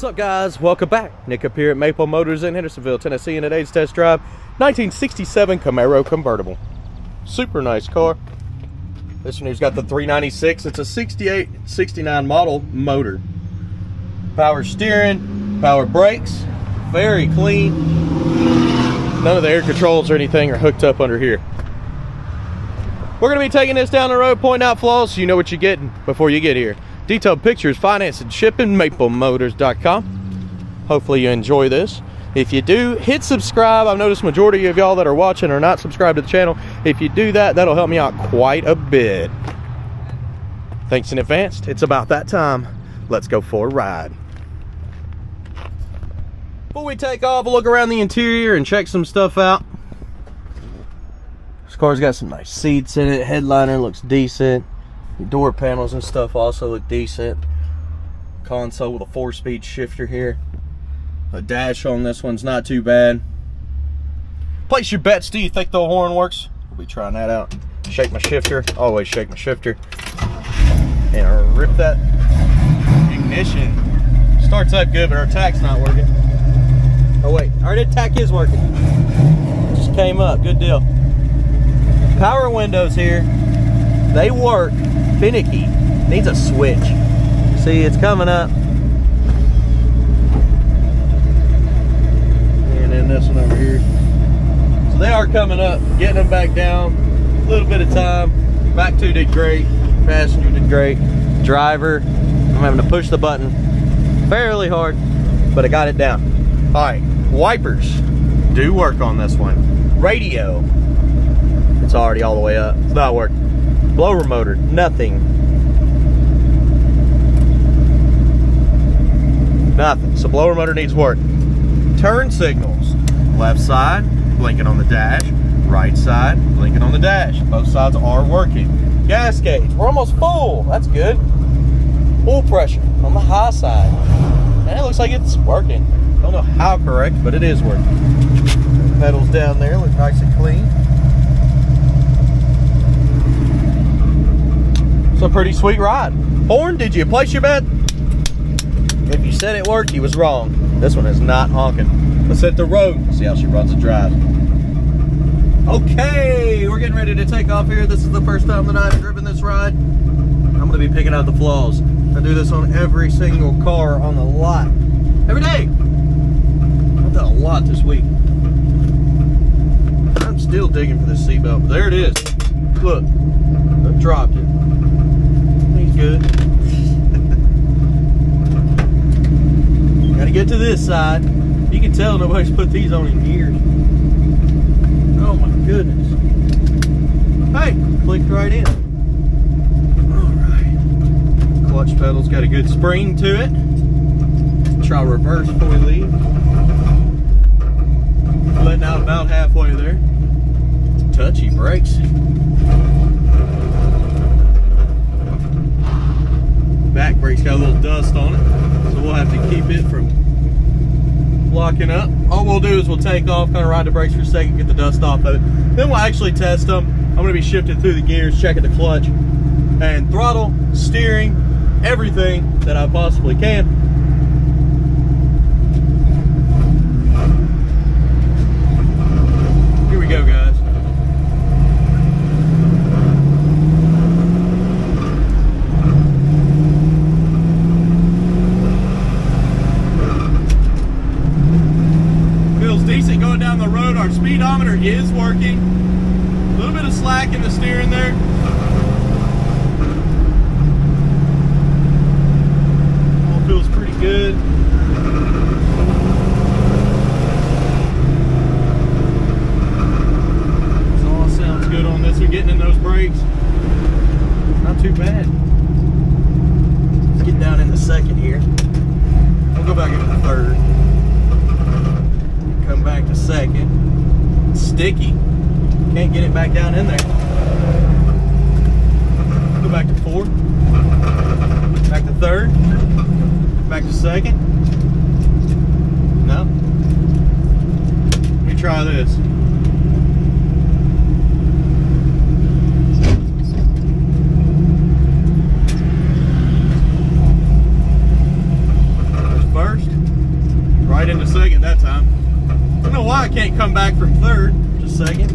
What's up, guys? Welcome back. Nick up here at Maple Motors in Hendersonville, Tennessee, and today's test drive 1967 Camaro convertible. Super nice car. This one here's got the 396. It's a 68, 69 model motor. Power steering, power brakes, very clean. None of the air controls or anything are hooked up under here. We're going to be taking this down the road, pointing out flaws so you know what you're getting before you get here. Detailed pictures, finance, and shipping, maplemotors.com. Hopefully you enjoy this. If you do, hit subscribe. I've noticed majority of y'all that are watching are not subscribed to the channel. If you do that, that'll help me out quite a bit. Thanks in advance. It's about that time. Let's go for a ride. Before we take off, we'll look around the interior and check some stuff out. This car's got some nice seats in it. Headliner looks decent. Your door panels and stuff also look decent. Console with a 4-speed shifter here. The dash on this one's not too bad. Place your bets. Do you think the horn works? We'll be trying that out. Shake my shifter. Always shake my shifter. And I'll rip that ignition. Starts up good, but our tach's not working. Oh wait, our tach is working. It just came up. Good deal. Power windows here. They work. Finicky. Needs a switch. See, it's coming up. And then this one over here. So they are coming up. Getting them back down. A little bit of time. Back two did great. Passenger did great. Driver, I'm having to push the button fairly hard, but I got it down. All right, wipers do work on this one. Radio, it's already all the way up. It's not working. Blower motor, nothing. Nothing. So blower motor needs work. Turn signals. Left side, blinking on the dash. Right side, blinking on the dash. Both sides are working. Gas gauge, we're almost full. That's good. Full pressure on the high side. And it looks like it's working. Don't know how correct, but it is working. Pedals down there look nice and clean. It's a pretty sweet ride. Horn, did you place your bet? If you said it worked, you was wrong. This one is not honking. Let's hit the road and see how she runs and drives. Okay, we're getting ready to take off here. This is the first time that I've driven this ride. I'm going to be picking out the flaws. I do this on every single car on the lot. Every day. I've done a lot this week. I'm still digging for this seatbelt. There it is. Look, I've dropped it. He's good. Got to get to this side. You can tell nobody's put these on in years. Oh my goodness. Hey, clicked right in. Alright. Clutch pedal's got a good spring to it. Try reverse before we leave. Letting out about halfway there. Touchy brakes. Back brake's got a little dust on it, so we'll have to keep it from locking up. All we'll do is we'll take off, kind of ride the brakes for a second, get the dust off of it. Then we'll actually test them. I'm going to be shifting through the gears, checking the clutch and throttle, steering, everything that I possibly can. Here we go, guys. Decent going down the road. Our speedometer is working. A little bit of slack in the steering there. All feels pretty good. So all sounds good on this one. Getting in those brakes, not too bad. Let's get down in the second here. We'll go back into the third. Come back to second. It's sticky. Can't get it back down in there. Go back to fourth. Back to third. Back to second. No. Let me try this. There's first. from third to second,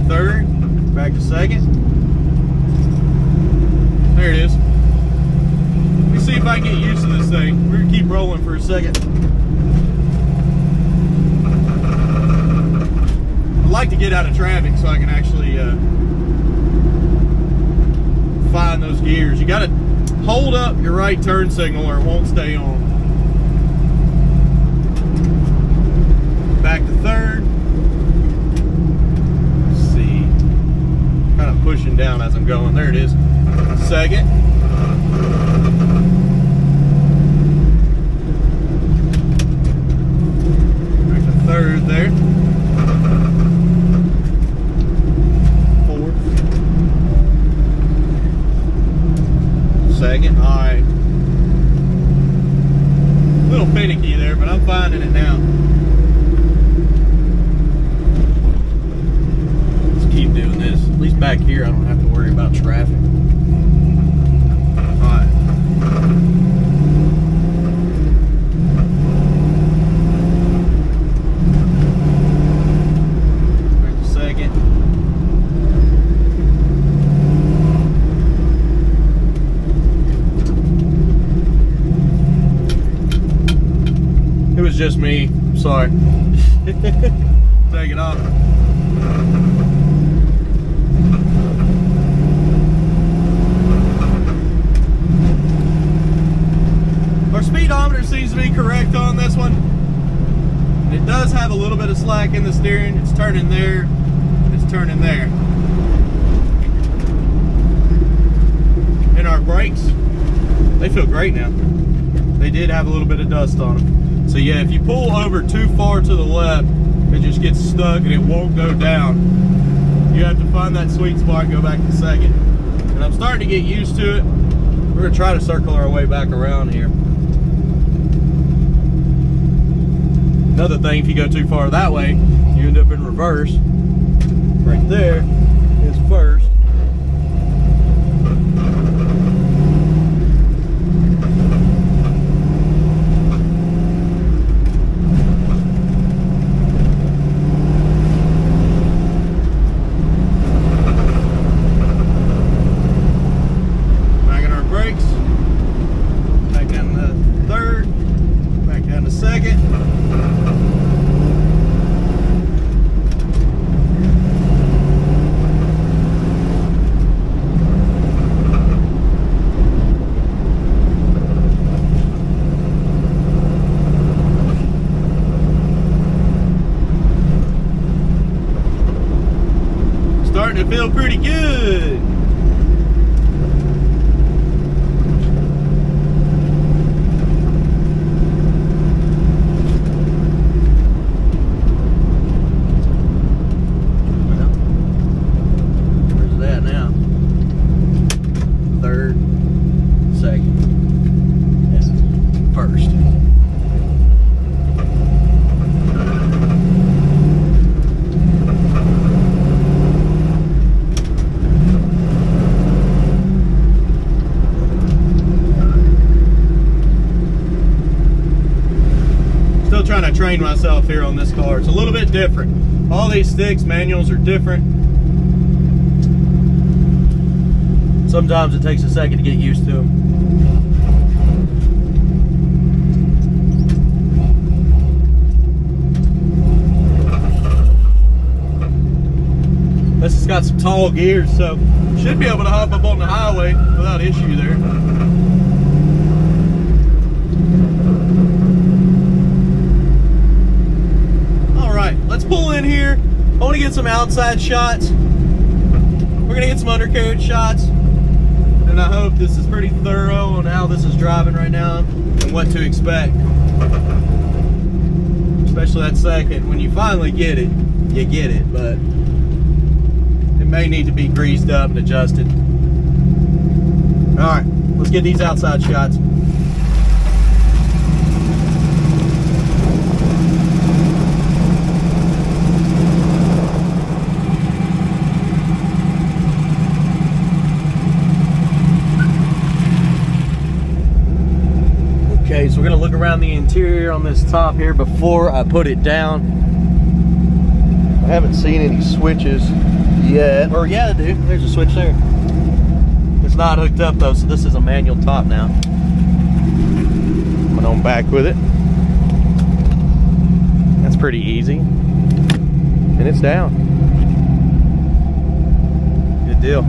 third, back to second. There it is. Let me see if I can get used to this thing. We're gonna keep rolling for a second. I like to get out of traffic so I can actually find those gears. You gotta hold up your right turn signal or it won't stay on. Back to third. Let's see. Kind of pushing down as I'm going. There it is. Second. Back to third there. Fourth. Second. Alright. A little finicky there, but I'm finding it now. Keep doing this. At least back here I don't have to worry about traffic. Alright. Wait a second. It was just me. Sorry. Take it off. Our speedometer seems to be correct on this one. It does have a little bit of slack in the steering. It's turning there, it's turning there. And our brakes, they feel great now. They did have a little bit of dust on them. So yeah, if you pull over too far to the left, it just gets stuck and it won't go down. You have to find that sweet spot and go back to second. And I'm starting to get used to it. We're gonna try to circle our way back around here. Another thing, if you go too far that way, you end up in reverse. Right there is first. Back in our brakes. Back down to third. Back down to second. Starting to feel pretty good. Where's that now? Third, second, and first. Trying to train myself here on this car. It's a little bit different. All these sticks, manuals are different. Sometimes it takes a second to get used to them. This has got some tall gears, so should be able to hop up on the highway without issue there. Let's pull in here. I want to get some outside shots. We're going to get some undercarriage shots. And I hope this is pretty thorough on how this is driving right now and what to expect. Especially that second. When you finally get it, you get it. But it may need to be greased up and adjusted. Alright, let's get these outside shots. Okay, so we're gonna look around the interior on this top here before I put it down. I haven't seen any switches yet. Or yeah, dude, there's a switch there. It's not hooked up though, so this is a manual top now. Coming on back with it. That's pretty easy. And it's down. Good deal.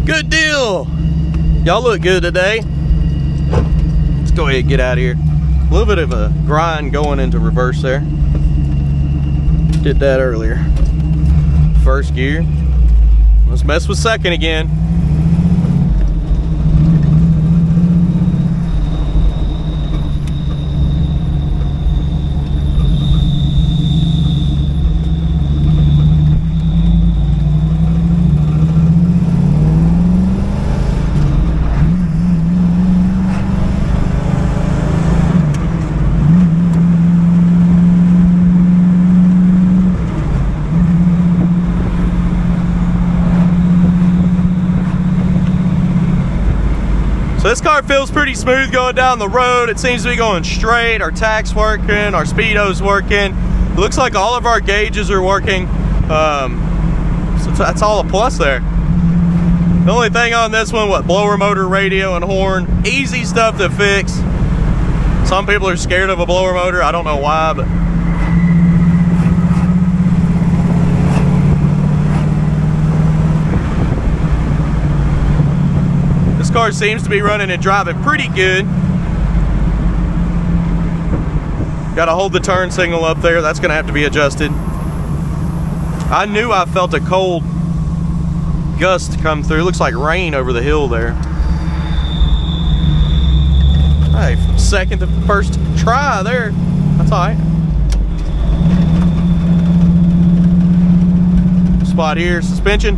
Good deal. Y'all look good today. Let's go ahead and get out of here. A little bit of a grind going into reverse there. Did that earlier. First gear. Let's mess with second again. This car feels pretty smooth going down the road. It seems to be going straight. Our tach's working, our speedo's working. It looks like all of our gauges are working. So that's all a plus there. The only thing on this one, blower motor, radio, and horn. Easy stuff to fix. Some people are scared of a blower motor. I don't know why, but this car seems to be running and driving pretty good. Got to hold the turn signal up there. That's going to have to be adjusted. I knew I felt a cold gust come through. Looks like rain over the hill there. Hey, second to first try there. That's all right. Spot here, suspension.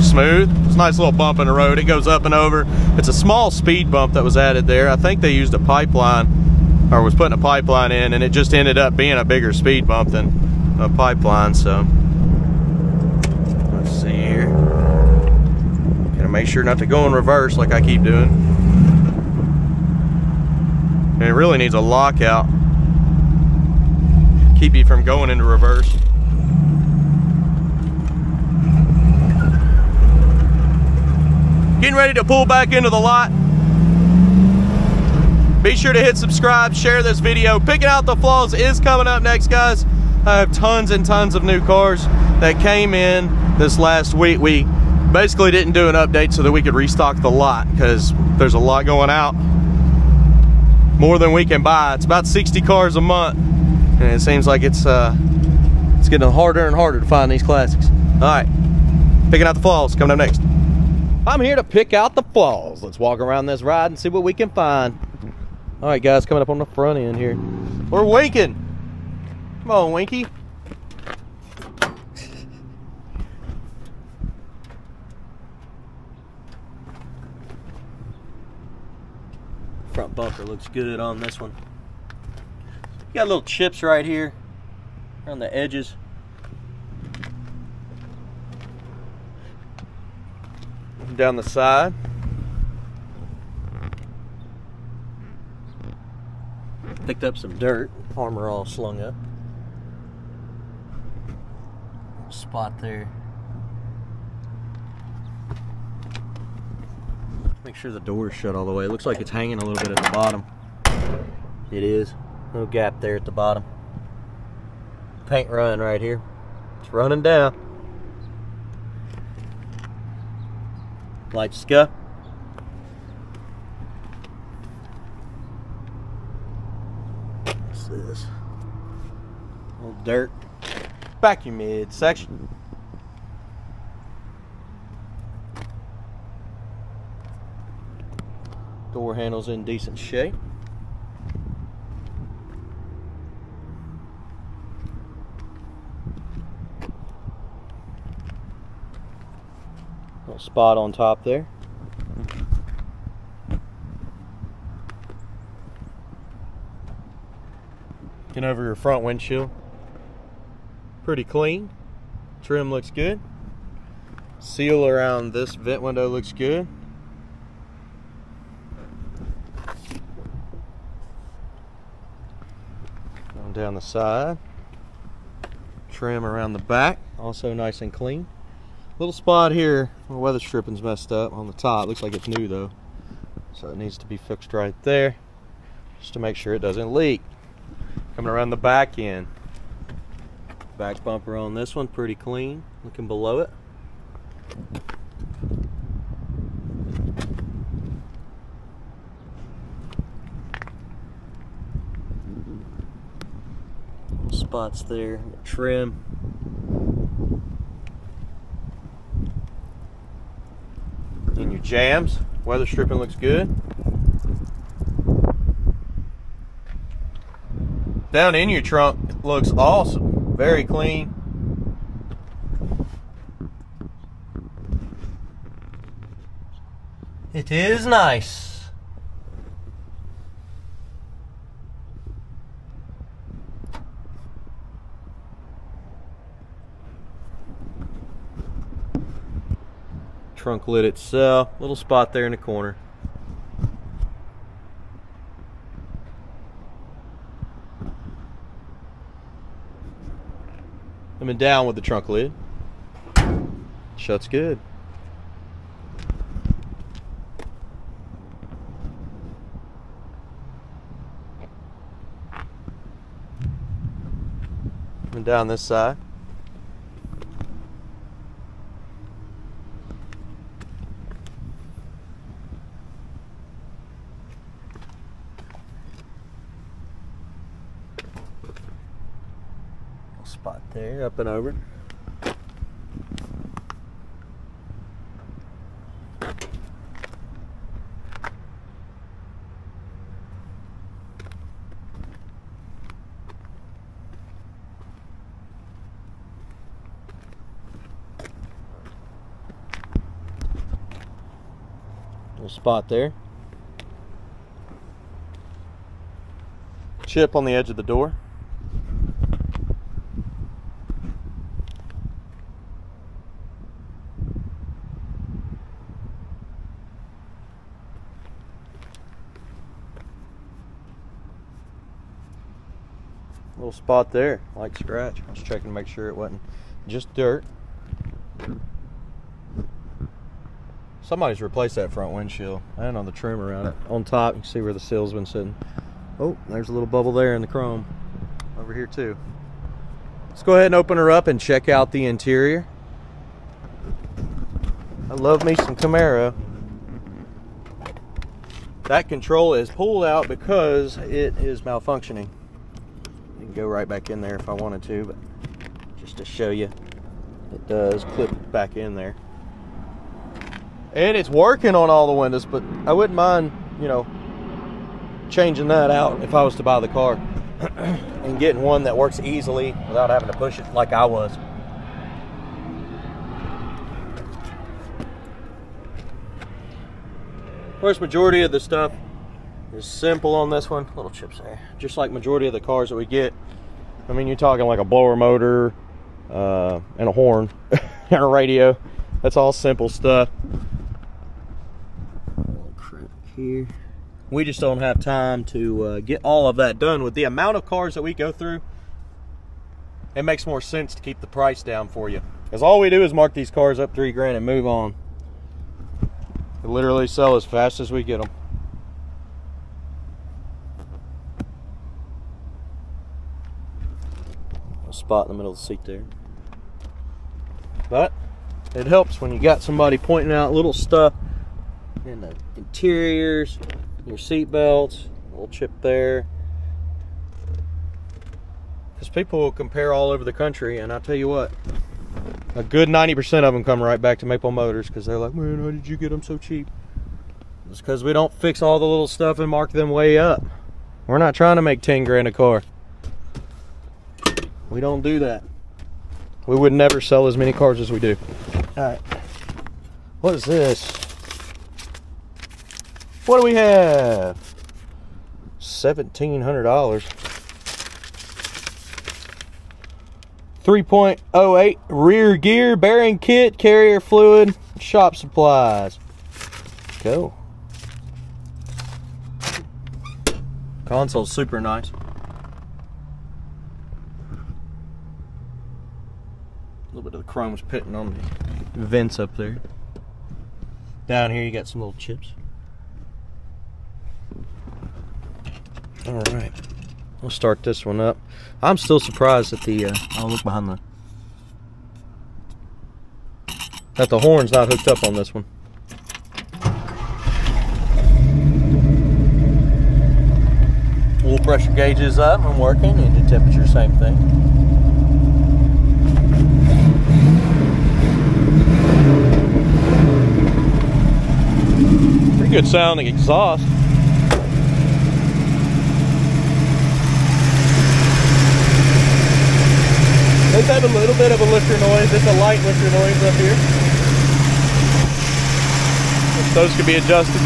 Smooth. It's a nice little bump in the road. It goes up and over. It's a small speed bump that was added there. I think they used a pipeline, or was putting a pipeline in, and it just ended up being a bigger speed bump than a pipeline. So let's see here. Gotta make sure not to go in reverse like I keep doing. And it really needs a lockout. Keep you from going into reverse. Getting ready to pull back into the lot. Be sure to hit subscribe, share this video. Picking out the flaws is coming up next, guys. I have tons and tons of new cars that came in this last week. We basically didn't do an update so that we could restock the lot because There's a lot going out. More than we can buy. It's about 60 cars a month. And it seems like it's getting harder and harder to find these classics. All right, picking out the flaws, coming up next. I'm here to pick out the flaws. Let's walk around this ride and see what we can find. All right, guys, coming up on the front end here. We're winking. Come on, Winky. Front bumper looks good on this one. You got little chips right here around the edges. Down the side. Picked up some dirt. Armor all slung up. Spot there. Make sure the door's shut all the way. It looks like it's hanging a little bit at the bottom. It is. Little gap there at the bottom. Paint run right here. It's running down. Light scuff. What's this? A little dirt. Vacuum mid section. Door handle's in decent shape. Little spot on top there. Looking over your front windshield. Pretty clean. Trim looks good. Seal around this vent window looks good. Going down the side. Trim around the back, also nice and clean. Little spot here where weather stripping's messed up on the top. Looks like it's new though, so it needs to be fixed right there just to make sure it doesn't leak. Coming around the back end. Back bumper on this one, pretty clean. Looking below it. Spots there, trim. In your jams, weather stripping looks good. Down in your trunk, it looks awesome. Very clean. It is nice. Trunk lid itself, little spot there in the corner. Coming down with the trunk lid. Shuts good. Coming down this side. Spot there, up and over. Little spot there. Chip on the edge of the door. Little spot there, like scratch. I was checking to make sure it wasn't just dirt. Somebody's replaced that front windshield and on the trim around it. On top, you can see where the seal's been sitting. Oh, there's a little bubble there in the chrome. Over here too. Let's go ahead and open her up and check out the interior. I love me some Camaro. That control is pulled out because it is malfunctioning. You can go right back in there if I wanted to, but just to show you, it does clip back in there. And it's working on all the windows, but I wouldn't mind, you know, changing that out if I was to buy the car and getting one that works easily without having to push it like I was. Of course, majority of the stuff is simple on this one. Little chips there, just like majority of the cars that we get. I mean, you're talking like a blower motor and a horn and a radio. That's all simple stuff. Little crack here. We just don't have time to get all of that done. With the amount of cars that we go through, it makes more sense to keep the price down for you, because all we do is mark these cars up $3 grand and move on. We literally sell as fast as we get them. A spot in the middle of the seat there, but it helps when you got somebody pointing out little stuff in the interiors, your seat belts, a little chip there. Because people will compare all over the country, and I'll tell you what, a good 90% of them come right back to Maple Motors because they're like, man, how did you get them so cheap? It's because we don't fix all the little stuff and mark them way up. We're not trying to make 10 grand a car. We don't do that. We would never sell as many cars as we do. All right, what is this? What do we have? $1,700. 3.08 rear gear, bearing kit, carrier fluid, shop supplies. Go. Console's super nice. A little bit of the chrome's pitting on the vents up there. Down here you got some little chips. All right, we'll start this one up. I'm still surprised that the I'll look behind the horn's not hooked up on this one. Oil pressure gauge is up and working, and the temperature same thing. Pretty good sounding exhaust. Does have a little bit of a lifter noise. It's a light lifter noise up here. Those could be adjusted.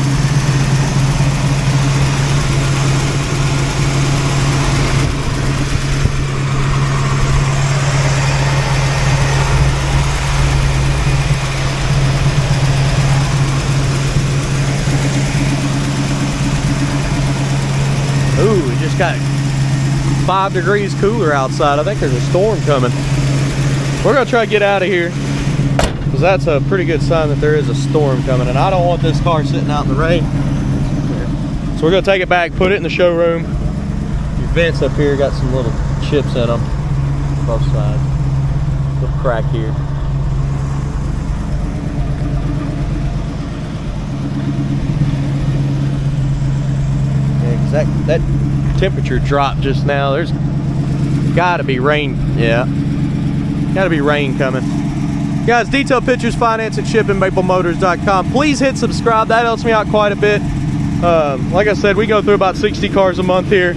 Ooh, we just got 5 degrees cooler outside. I think there's a storm coming. We're gonna try to get out of here because that's a pretty good sign that there is a storm coming, and I don't want this car sitting out in the rain. So we're gonna take it back, put it in the showroom. Your vents up here got some little chips in them, both sides. Little crack here. Yeah, that temperature dropped just now. There's gotta be rain. Yeah, gotta be rain coming. Guys, detailed pictures, finance and shipping, maplemotors.com. Please hit subscribe. That helps me out quite a bit. Like I said, we go through about 60 cars a month here.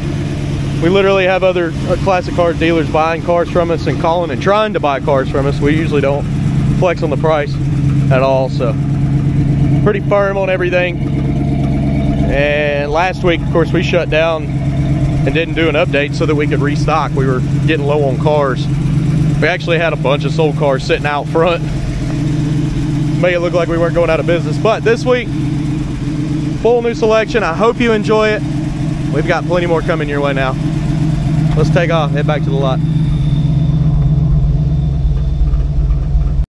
We literally have other classic car dealers buying cars from us and calling and trying to buy cars from us. We usually don't flex on the price at all, so pretty firm on everything. And last week, of course, we shut down and didn't do an update so that we could restock. We were getting low on cars. We actually had a bunch of sold cars sitting out front. Made it look like we weren't going out of business. But this week, full new selection. I hope you enjoy it. We've got plenty more coming your way now. Let's take off, head back to the lot.